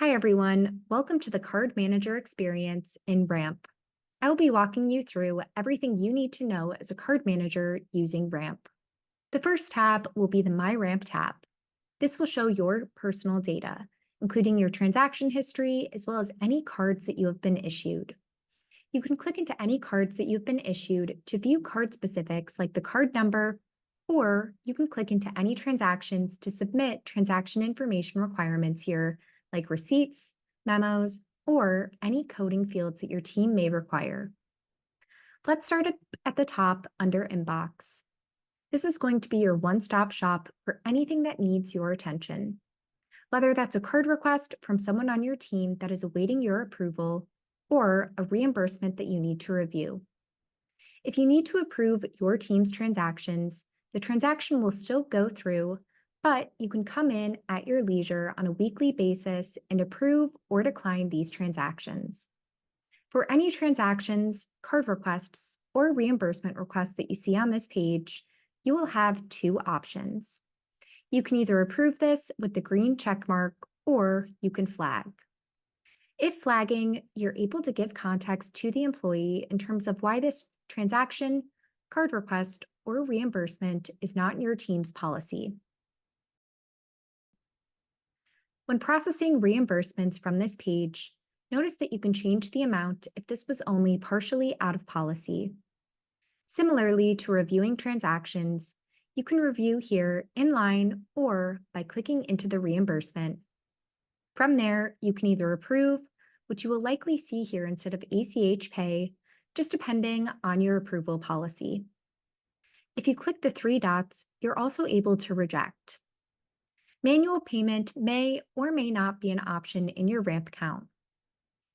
Hi, everyone. Welcome to the Card Manager experience in Ramp. I will be walking you through everything you need to know as a card manager using Ramp. The first tab will be the My Ramp tab. This will show your personal data, including your transaction history, as well as any cards that you have been issued. You can click into any cards that you've been issued to view card specifics like the card number, or you can click into any transactions to submit transaction information requirements here, like receipts, memos, or any coding fields that your team may require. Let's start at the top under Inbox. This is going to be your one-stop shop for anything that needs your attention. Whether that's a card request from someone on your team that is awaiting your approval, or a reimbursement that you need to review. If you need to approve your team's transactions, the transaction will still go through, but you can come in at your leisure on a weekly basis and approve or decline these transactions. For any transactions, card requests, or reimbursement requests that you see on this page, you will have two options. You can either approve this with the green check mark, or you can flag. If flagging, you're able to give context to the employee in terms of why this transaction, card request, or reimbursement is not in your team's policy. When processing reimbursements from this page, notice that you can change the amount if this was only partially out of policy. Similarly to reviewing transactions, you can review here in line or by clicking into the reimbursement. From there, you can either approve, which you will likely see here instead of ACH Pay, just depending on your approval policy. If you click the three dots, you're also able to reject. Manual payment may or may not be an option in your Ramp account.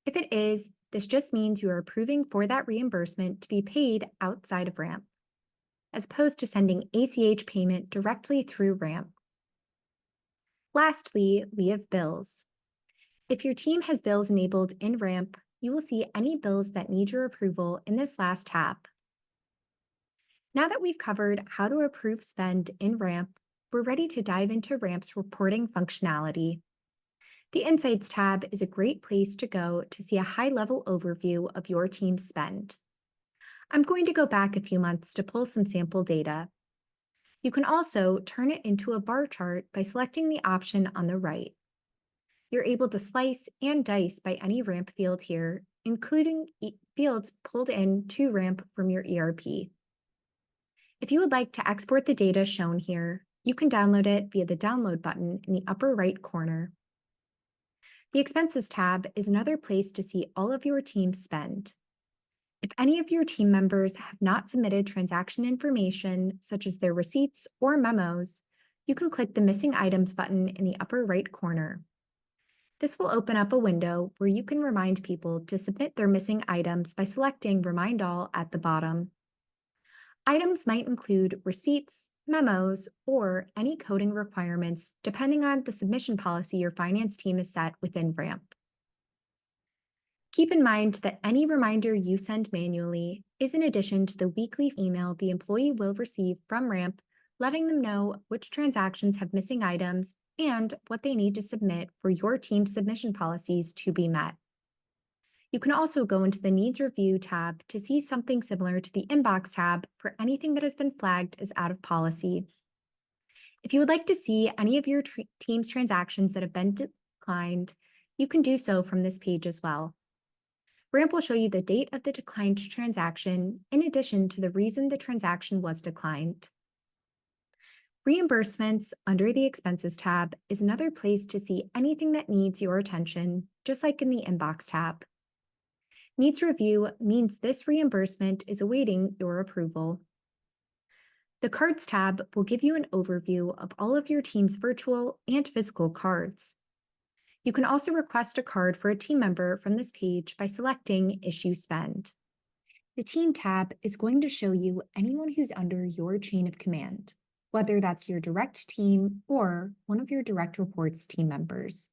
If it is, this just means you are approving for that reimbursement to be paid outside of Ramp, as opposed to sending ACH payment directly through Ramp. Lastly, we have bills. If your team has bills enabled in Ramp, you will see any bills that need your approval in this last tab. Now that we've covered how to approve spend in Ramp, we're ready to dive into Ramp's reporting functionality. The Insights tab is a great place to go to see a high-level overview of your team's spend. I'm going to go back a few months to pull some sample data. You can also turn it into a bar chart by selecting the option on the right. You're able to slice and dice by any Ramp field here, including fields pulled in to Ramp from your ERP. If you would like to export the data shown here, you can download it via the Download button in the upper right corner. The Expenses tab is another place to see all of your team's spend. If any of your team members have not submitted transaction information, such as their receipts or memos, you can click the Missing Items button in the upper right corner. This will open up a window where you can remind people to submit their missing items by selecting Remind All at the bottom. Items might include receipts, memos, or any coding requirements depending on the submission policy your finance team has set within Ramp. Keep in mind that any reminder you send manually is in addition to the weekly email the employee will receive from Ramp, letting them know which transactions have missing items and what they need to submit for your team's submission policies to be met. You can also go into the Needs Review tab to see something similar to the Inbox tab for anything that has been flagged as out of policy. If you would like to see any of your team's transactions that have been declined, you can do so from this page as well. Ramp will show you the date of the declined transaction in addition to the reason the transaction was declined. Reimbursements under the Expenses tab is another place to see anything that needs your attention, just like in the Inbox tab. Needs Review means this reimbursement is awaiting your approval. The Cards tab will give you an overview of all of your team's virtual and physical cards. You can also request a card for a team member from this page by selecting Issue Spend. The Team tab is going to show you anyone who's under your chain of command, whether that's your direct team or one of your direct reports team members.